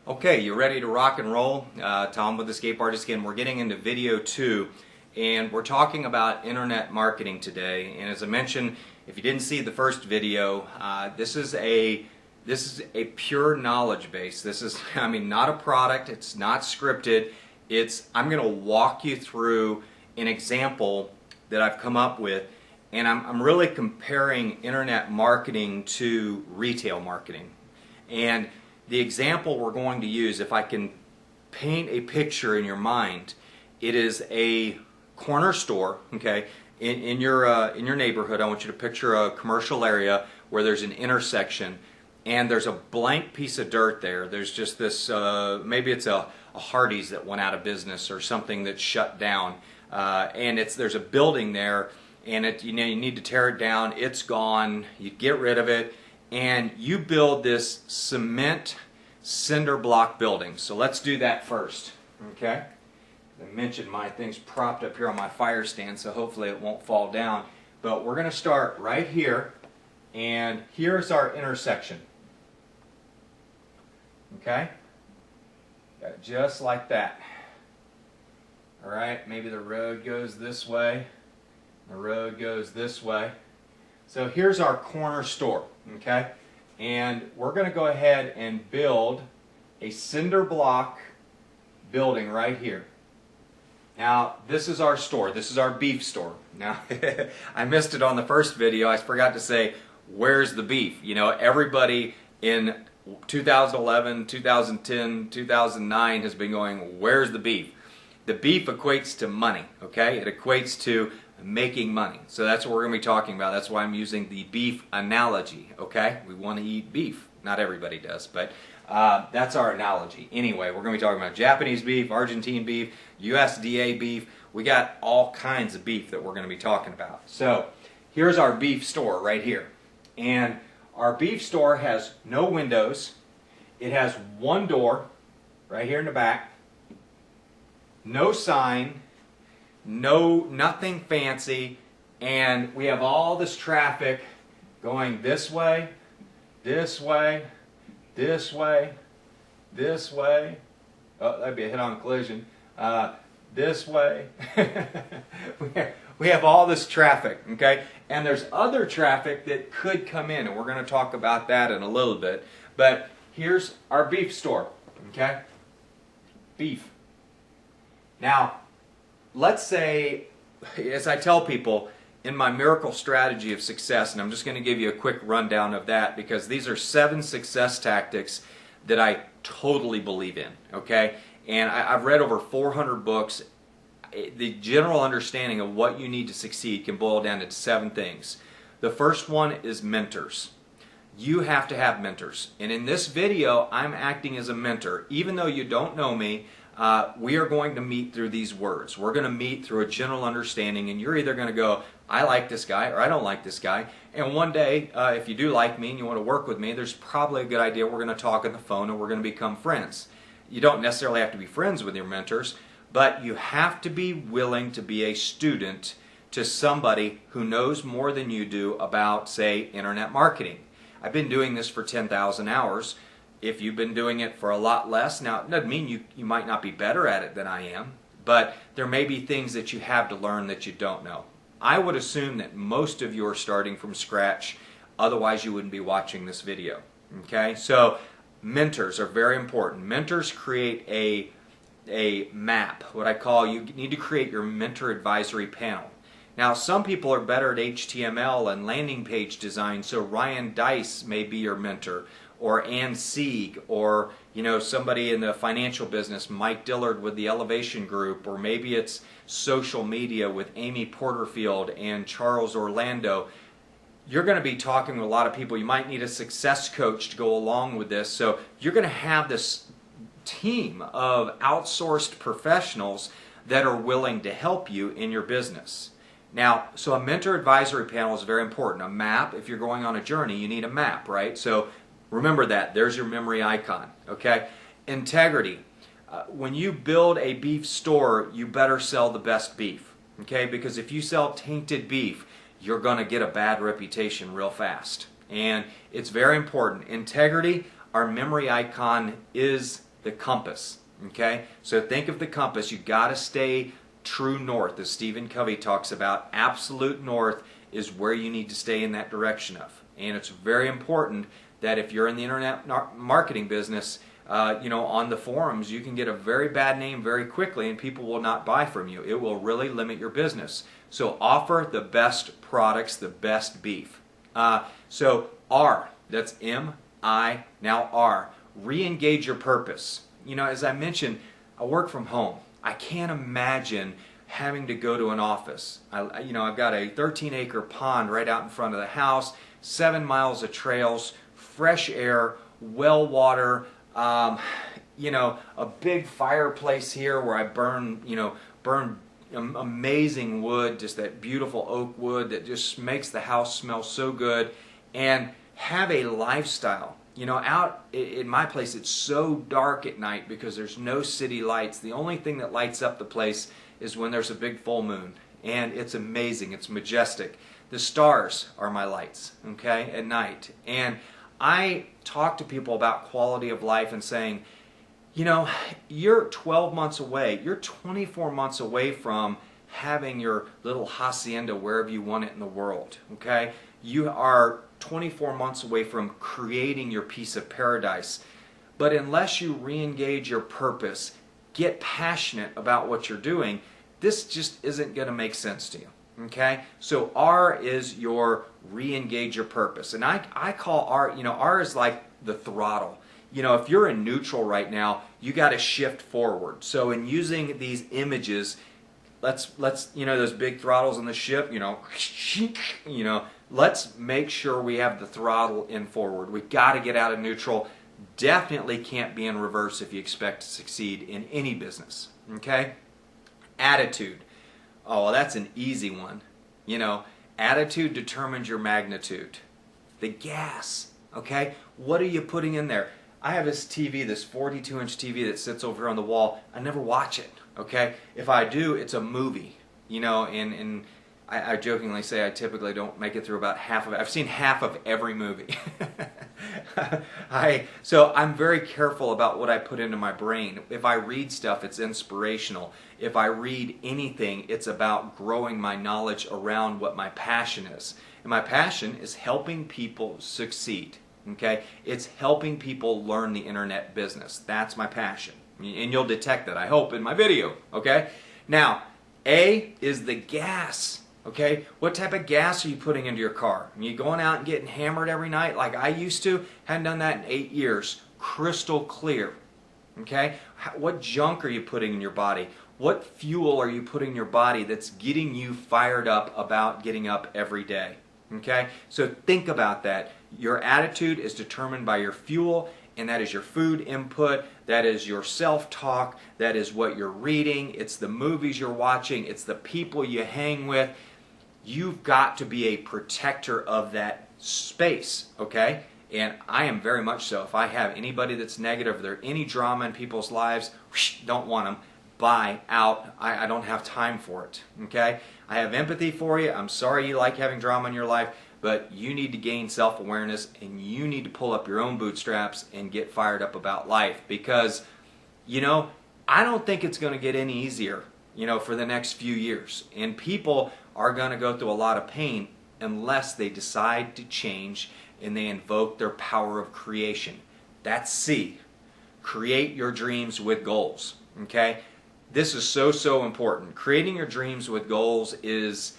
Okay, you ready to rock and roll? Tom with Escape Artist again. We're getting into video 2 and we're talking about internet marketing today. And as I mentioned, if you didn't see the first video, this is a pure knowledge base. This is, not a product. It's not scripted. I'm going to walk you through an example that I've come up with, and I'm really comparing internet marketing to retail marketing. And the example we're going to use, if I can paint a picture in your mind, it is a corner store, okay, in your neighborhood. I want you to picture a commercial area where there's an intersection and there's a blank piece of dirt there. There's just this, maybe it's a Hardee's that went out of business or something that's shut down, and there's a building there, and you need to tear it down. It's gone. You get rid of it, and you build this cement cinder block building. So let's do that first, okay? I mentioned my thing's propped up here on my fire stand, so hopefully it won't fall down. But we're going to start right here, and here's our intersection, okay? Just like that. All right, maybe the road goes this way, the road goes this way. So here's our corner store, okay? And we're going to go ahead and build a cinder block building right here. Now, this is our store. This is our beef store. Now, I missed it on the first video. I forgot to say, where's the beef? You know, everybody in 2011, 2010, 2009 has been going, where's the beef? The beef equates to money, okay? It equates to making money. So that's what we're going to be talking about. That's why I'm using the beef analogy, okay? We want to eat beef. Not everybody does, but that's our analogy. Anyway, we're going to be talking about Japanese beef, Argentine beef, USDA beef. We got all kinds of beef that we're going to be talking about. So here's our beef store right here. And our beef store has no windows. It has one door right here in the back. No sign. Nothing fancy, and we have all this traffic going this way, this way, this way, this way. Oh, that'd be a head-on collision. This way. We have all this traffic, okay? And there's other traffic that could come in, and we're going to talk about that in a little bit. But here's our beef store, okay? Beef. Now, let's say, as I tell people, in my miracle strategy of success, and I'm just going to give you a quick rundown of that because these are 7 success tactics that I totally believe in, okay? And I've read over 400 books. The general understanding of what you need to succeed can boil down to 7 things. The first one is mentors. You have to have mentors. And in this video, I'm acting as a mentor. Even though you don't know me, we are going to meet through these words. We're going to meet through a general understanding, and you're either going to go, I like this guy, or I don't like this guy. And one day, if you do like me and you want to work with me, there's probably a good idea we're going to talk on the phone and we're going to become friends. You don't necessarily have to be friends with your mentors, but you have to be willing to be a student to somebody who knows more than you do about, say, internet marketing. I've been doing this for 10,000 hours. If you've been doing it for a lot less, now it doesn't mean you might not be better at it than I am, but there may be things that you have to learn that you don't know. I would assume that most of you are starting from scratch, otherwise you wouldn't be watching this video. Okay, so mentors are very important. Mentors create a map, what I call, you need to create your mentor advisory panel. Now, some people are better at HTML and landing page design, so Ryan Dice may be your mentor, or Ann Sieg, or somebody in the financial business, Mike Dillard with the Elevation Group, or maybe it's social media with Amy Porterfield and Charles Orlando. You're going to be talking with a lot of people. You might need a success coach to go along with this. So you're going to have this team of outsourced professionals that are willing to help you in your business. Now, so a mentor advisory panel is very important. A map, if you're going on a journey, you need a map, right? So remember that. There's your memory icon, okay? Integrity. When you build a beef store, you better sell the best beef, okay? Because if you sell tainted beef, you're going to get a bad reputation real fast. And it's very important. Integrity, our memory icon is the compass. Okay? So think of the compass. You got to stay true north, as Stephen Covey talks about. Absolute north is where you need to stay in that direction of. And it's very important that if you're in the internet marketing business, on the forums, you can get a very bad name very quickly and people will not buy from you. It will really limit your business. So offer the best products, the best beef. So R, that's M-I, now R. Re-engage your purpose. As I mentioned, I work from home. I can't imagine having to go to an office. I've got a 13-acre pond right out in front of the house, 7 miles of trails, fresh air, well water, a big fireplace here where I burn amazing wood, just that beautiful oak wood that just makes the house smell so good, and have a lifestyle. Out in my place, it's so dark at night because there's no city lights. The only thing that lights up the place is when there's a big full moon, and it's amazing. It's majestic. The stars are my lights, okay, at night. And I talk to people about quality of life and saying, you're 12 months away, you're 24 months away from having your little hacienda wherever you want it in the world, okay? You are 24 months away from creating your piece of paradise. But unless you re-engage your purpose, get passionate about what you're doing, this just isn't going to make sense to you. Okay? So R is your re-engage your purpose. And I call R, R is like the throttle. If you're in neutral right now, you got to shift forward. So in using these images, let's those big throttles on the ship, let's make sure we have the throttle in forward. We've got to get out of neutral. Definitely can't be in reverse if you expect to succeed in any business. Okay? Attitude. Oh, well, that's an easy one. Attitude determines your magnitude. The gas. Okay? What are you putting in there? I have this TV, this 42-inch TV that sits over here on the wall. I never watch it. Okay? If I do, it's a movie. And I jokingly say I typically don't make it through about half of it. I've seen half of every movie. So I'm very careful about what I put into my brain. If I read stuff, it's inspirational. If I read anything, it's about growing my knowledge around what my passion is. And my passion is helping people succeed. Okay? It's helping people learn the internet business. That's my passion. And you'll detect that, I hope, in my video. Okay? Now, A is the gas. Okay, what type of gas are you putting into your car? Are you going out and getting hammered every night like I used to? Hadn't done that in 8 years. Crystal clear. Okay, what junk are you putting in your body? What fuel are you putting in your body that's getting you fired up about getting up every day? Okay, so think about that. Your attitude is determined by your fuel, and that is your food input, that is your self-talk, that is what you're reading, it's the movies you're watching, it's the people you hang with. You've got to be a protector of that space, okay? And I am very much so. If I have anybody that's negative, if there's any drama in people's lives, don't want them, bye, out. I don't have time for it, okay? I have empathy for you. I'm sorry you like having drama in your life, but you need to gain self-awareness and you need to pull up your own bootstraps and get fired up about life because, I don't think it's going to get any easier, for the next few years. And people are going to go through a lot of pain unless they decide to change and they invoke their power of creation. That's C. Create your dreams with goals. Okay? This is so important. Creating your dreams with goals is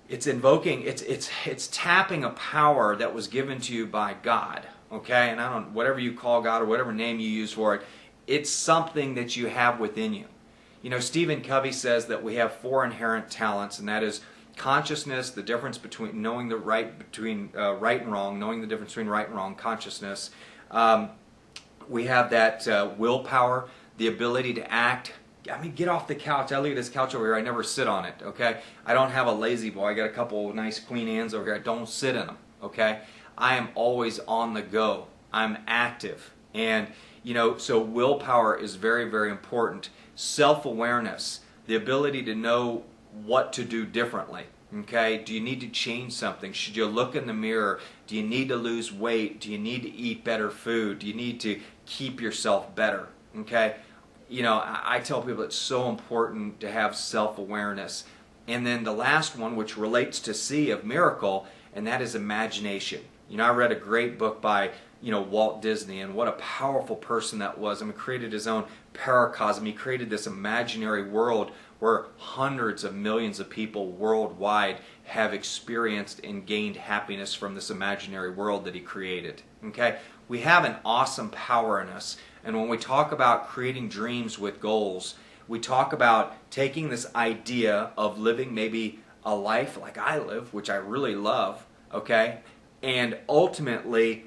it's tapping a power that was given to you by God. Okay? And whatever you call God or whatever name you use for it, it's something that you have within you. Stephen Covey says that we have 4 inherent talents, and that is consciousness, the difference between knowing the right between right and wrong, knowing the difference between right and wrong, consciousness. We have that willpower, the ability to act. Get off the couch. I look at this couch over here. I never sit on it, okay? I don't have a lazy boy. I got a couple of nice clean hands over here. I don't sit in them, okay? I am always on the go. I'm active. And, so willpower is very, very important. Self-awareness, the ability to know what to do differently. Okay? Do you need to change something? Should you look in the mirror? Do you need to lose weight? Do you need to eat better food? Do you need to keep yourself better? Okay, you know, I tell people it's so important to have self-awareness. And then the last one, which relates to C of miracle, and that is imagination. You know, I read a great book by, you know, Walt Disney, and what a powerful person that was. I mean, he created his own paracosm. He created this imaginary world where hundreds of millions of people worldwide have experienced and gained happiness from this imaginary world that he created. Okay? We have an awesome power in us. And when we talk about creating dreams with goals, we talk about taking this idea of living maybe a life like I live, which I really love, okay? And ultimately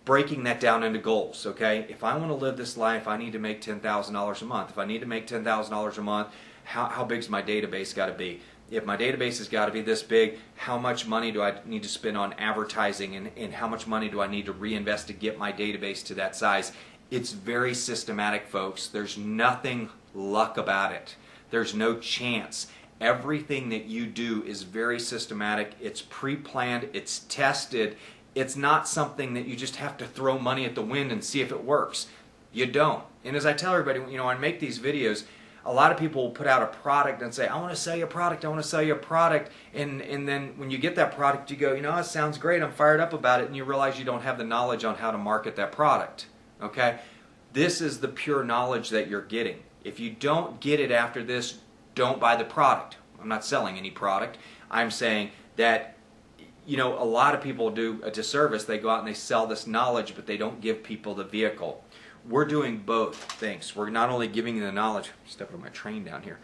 breaking that down into goals, okay? If I want to live this life, I need to make $10,000 a month. If I need to make $10,000 a month, how big's my database got to be? If my database has got to be this big, how much money do I need to spend on advertising, and how much money do I need to reinvest to get my database to that size? It's very systematic, folks. There's nothing luck about it. There's no chance. Everything that you do is very systematic. It's pre-planned. It's tested. It's not something that you just have to throw money at the wind and see if it works. You don't. And as I tell everybody, you know, I make these videos, a lot of people will put out a product and say, I want to sell you a product, I want to sell you a product. And then when you get that product, you go, you know, it sounds great, I'm fired up about it, and you realize you don't have the knowledge on how to market that product. Okay? This is the pure knowledge that you're getting. If you don't get it after this, don't buy the product. I'm not selling any product. I'm saying that, you know, a lot of people do a disservice. They go out and they sell this knowledge, but they don't give people the vehicle. We're doing both things. We're not only giving you the knowledge, stepping on my train down here.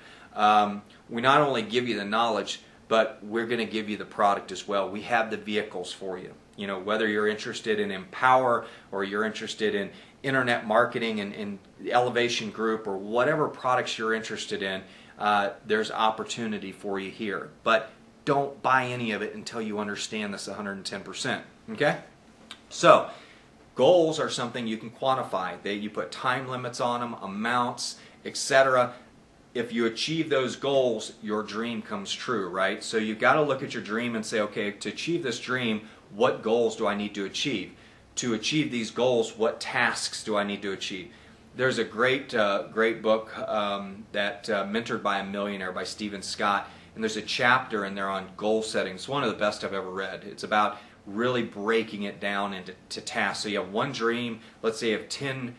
We not only give you the knowledge, but we're going to give you the product as well. We have the vehicles for you. You know, whether you're interested in Empower or you're interested in internet marketing and Elevation Group or whatever products you're interested in, there's opportunity for you here. But don't buy any of it until you understand this 110%. Okay? So, goals are something you can quantify. You put time limits on them, amounts, etc. If you achieve those goals, your dream comes true, right? So you've got to look at your dream and say, okay, to achieve this dream, what goals do I need to achieve? To achieve these goals, what tasks do I need to achieve? There's a great book that Mentored by a Millionaire by Stephen Scott, and there's a chapter in there on goal setting. It's one of the best I've ever read. It's about really breaking it down into tasks. So you have one dream, let's say you have 10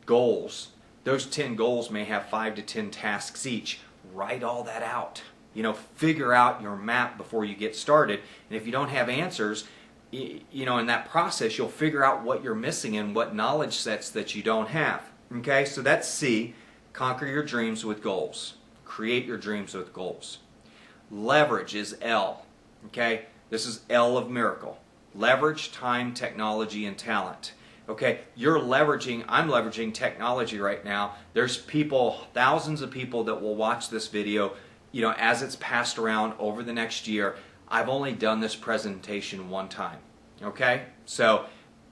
goals. Those 10 goals may have 5 to 10 tasks each. Write all that out. You know, figure out your map before you get started. And if you don't have answers, you know, in that process, you'll figure out what you're missing and what knowledge sets that you don't have. Okay, so that's C. Conquer your dreams with goals. Create your dreams with goals. Leverage is L. Okay, this is L of miracle. Leverage, time, technology, and talent. Okay, I'm leveraging technology right now. There's people, thousands of people that will watch this video, you know, as it's passed around over the next year. I've only done this presentation one time. Okay, so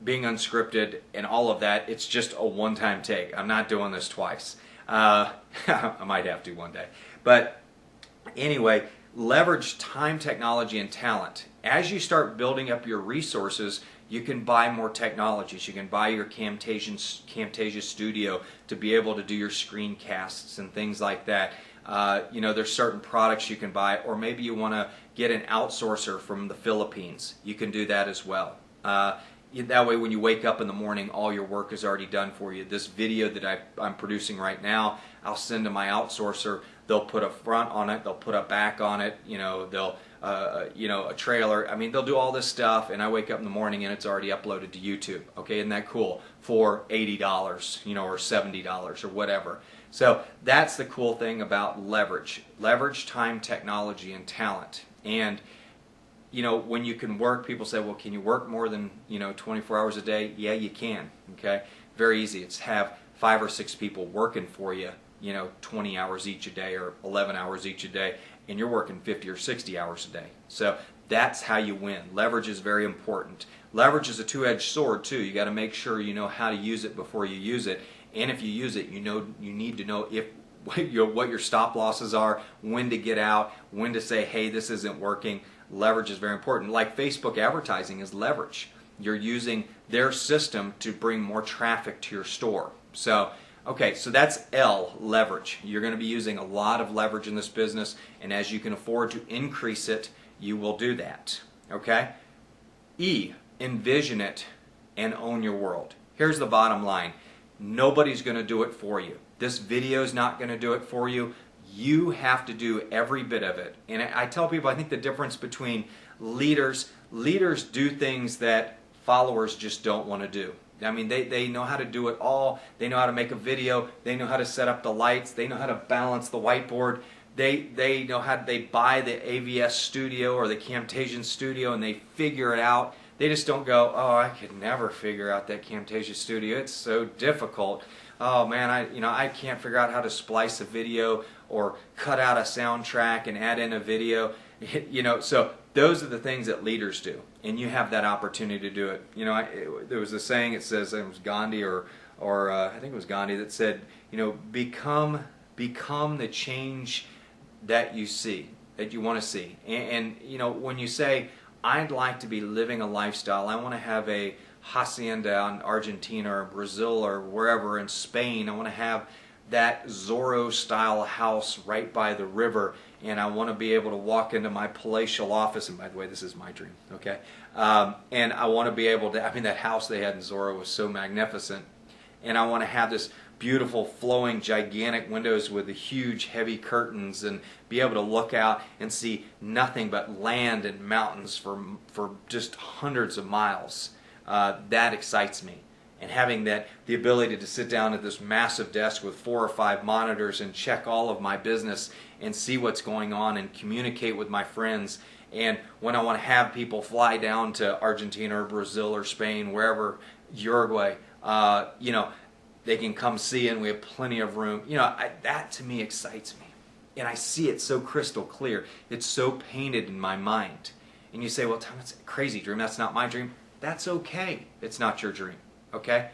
being unscripted and all of that, it's just a one-time take. I'm not doing this twice. I might have to one day. But anyway, leverage time, technology, and talent. As you start building up your resources, you can buy more technologies. You can buy your Camtasia Studio to be able to do your screencasts and things like that. You know, there's certain products you can buy, or maybe you want to get an outsourcer from the Philippines. You can do that as well. That way when you wake up in the morning, all your work is already done for you. This video that I'm producing right now, I'll send to my outsourcer. They'll put a front on it, they'll put a back on it, you know, they'll, you know, a trailer. I mean, they'll do all this stuff, and I wake up in the morning and it's already uploaded to YouTube. Okay, isn't that cool? For $80, you know, or $70 or whatever. So that's the cool thing about leverage. Leverage, time, technology, and talent. And you know, when you can work, people say, well, can you work more than, you know, 24 hours a day? Yeah, you can. Okay, very easy. It's have 5 or 6 people working for you, you know, 20 hours each a day or 11 hours each a day, and you're working 50 or 60 hours a day. So that's how you win. Leverage is very important. Leverage is a two-edged sword too. You got to make sure you know how to use it before you use it, and if you use it, you need to know what your stop losses are, when to get out, when to say, hey, this isn't working. Leverage is very important. Like Facebook advertising is leverage. You're using their system to bring more traffic to your store. So, Okay, so that's L, leverage. You're going to be using a lot of leverage in this business, and as you can afford to increase it, you will do that. Okay? E, envision it and own your world. Here's the bottom line. Nobody's going to do it for you. This video is not going to do it for you. You have to do every bit of it. And I tell people, I think the difference between leaders do things that followers just don't want to do. I mean, they know how to do it all. They know how to make a video. They know how to set up the lights. They know how to balance the whiteboard. They know how they buy the AVS studio or the Camtasia studio and they figure it out. They just don't go, oh, I could never figure out that Camtasia studio. It's so difficult. Oh man, I can't figure out how to splice a video or cut out a soundtrack and add in a video. So those are the things that leaders do, and you have that opportunity to do it. There was a saying. It says it was Gandhi or I think it was Gandhi that said, become the change that you see, that you want to see. And when you say, I'd like to be living a lifestyle, I want to have a hacienda in Argentina or Brazil or wherever in Spain. I want to have that Zorro style house right by the river, and I want to be able to walk into my palatial office, and by the way, this is my dream, okay? And I want to be able to, that house they had in Zorro was so magnificent, and I want to have this beautiful flowing gigantic windows with the huge heavy curtains and be able to look out and see nothing but land and mountains for just hundreds of miles. That excites me. And having the ability to sit down at this massive desk with 4 or 5 monitors and check all of my business and see what's going on and communicate with my friends. And when I want to have people fly down to Argentina or Brazil or Spain, wherever, Uruguay, they can come see, and we have plenty of room. That to me excites me. And I see it so crystal clear. It's so painted in my mind. And you say, well, Tom, it's a crazy dream. That's not my dream. That's okay. It's not your dream. Okay?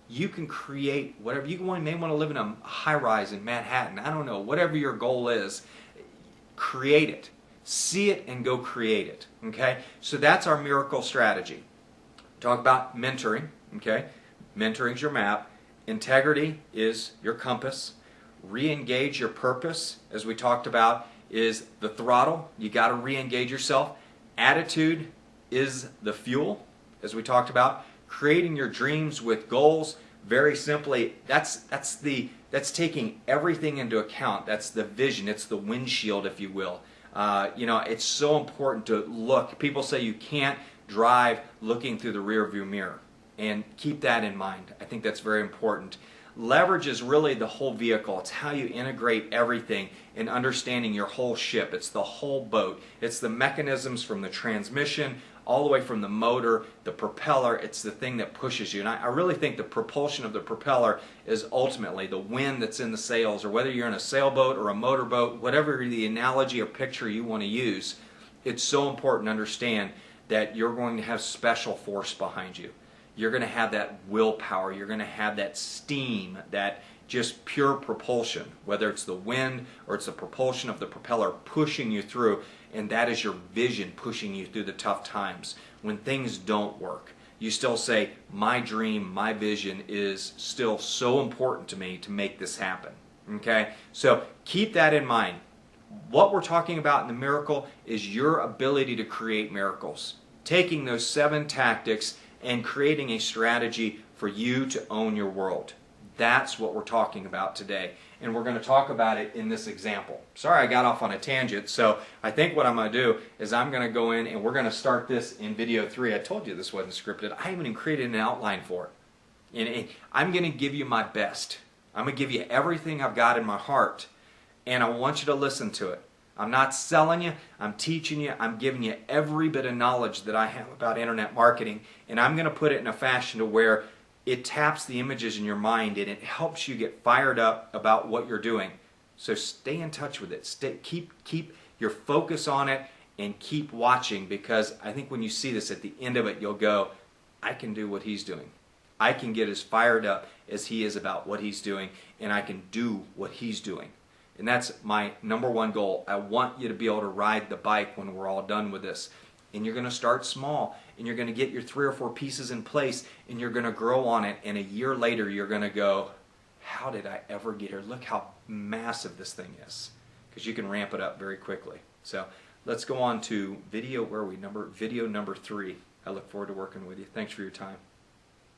You can create whatever. You may want to live in a high-rise in Manhattan. I don't know. Whatever your goal is, create it. See it and go create it. Okay? So that's our miracle strategy. Talk about mentoring. Okay? Mentoring's your map. Integrity is your compass. Re-engage your purpose, as we talked about, is the throttle. You got to re-engage yourself. Attitude is the fuel, as we talked about. Creating your dreams with goals, very simply, that's taking everything into account. That's the vision. It's the windshield, if you will. It's so important to look. People say you can't drive looking through the rearview mirror, and keep that in mind. I think that's very important. Leverage is really the whole vehicle. It's how you integrate everything in understanding your whole ship. It's the whole boat. It's the mechanisms from the transmission all the way from the motor, the propeller. It's the thing that pushes you. And I really think the propulsion of the propeller is ultimately the wind that's in the sails, or whether you're in a sailboat or a motorboat, whatever the analogy or picture you want to use, it's so important to understand that you're going to have special force behind you. You're going to have that willpower. You're going to have that steam, that just pure propulsion, whether it's the wind or it's the propulsion of the propeller pushing you through, and that is your vision pushing you through the tough times. When things don't work, you still say, my dream, my vision is still so important to me to make this happen. Okay? So keep that in mind. What we're talking about in the miracle is your ability to create miracles. Taking those 7 tactics and creating a strategy for you to own your world. That's what we're talking about today. And we're going to talk about it in this example. Sorry I got off on a tangent. So I think what I'm going to do is I'm going to go in and we're going to start this in video 3. I told you this wasn't scripted. I haven't even created an outline for it. And I'm going to give you my best. I'm going to give you everything I've got in my heart. And I want you to listen to it. I'm not selling you, I'm teaching you, I'm giving you every bit of knowledge that I have about internet marketing, and I'm going to put it in a fashion to where it taps the images in your mind and it helps you get fired up about what you're doing. So stay in touch with it. Keep your focus on it and keep watching, because I think when you see this at the end of it, you'll go, I can do what he's doing. I can get as fired up as he is about what he's doing, and I can do what he's doing. And that's my number one goal. I want you to be able to ride the bike when we're all done with this. And you're going to start small, and you're going to get your 3 or 4 pieces in place, and you're going to grow on it, and a year later you're going to go, how did I ever get here? Look how massive this thing is, because you can ramp it up very quickly. So let's go on to video, where are we? Video number 3. I look forward to working with you. Thanks for your time.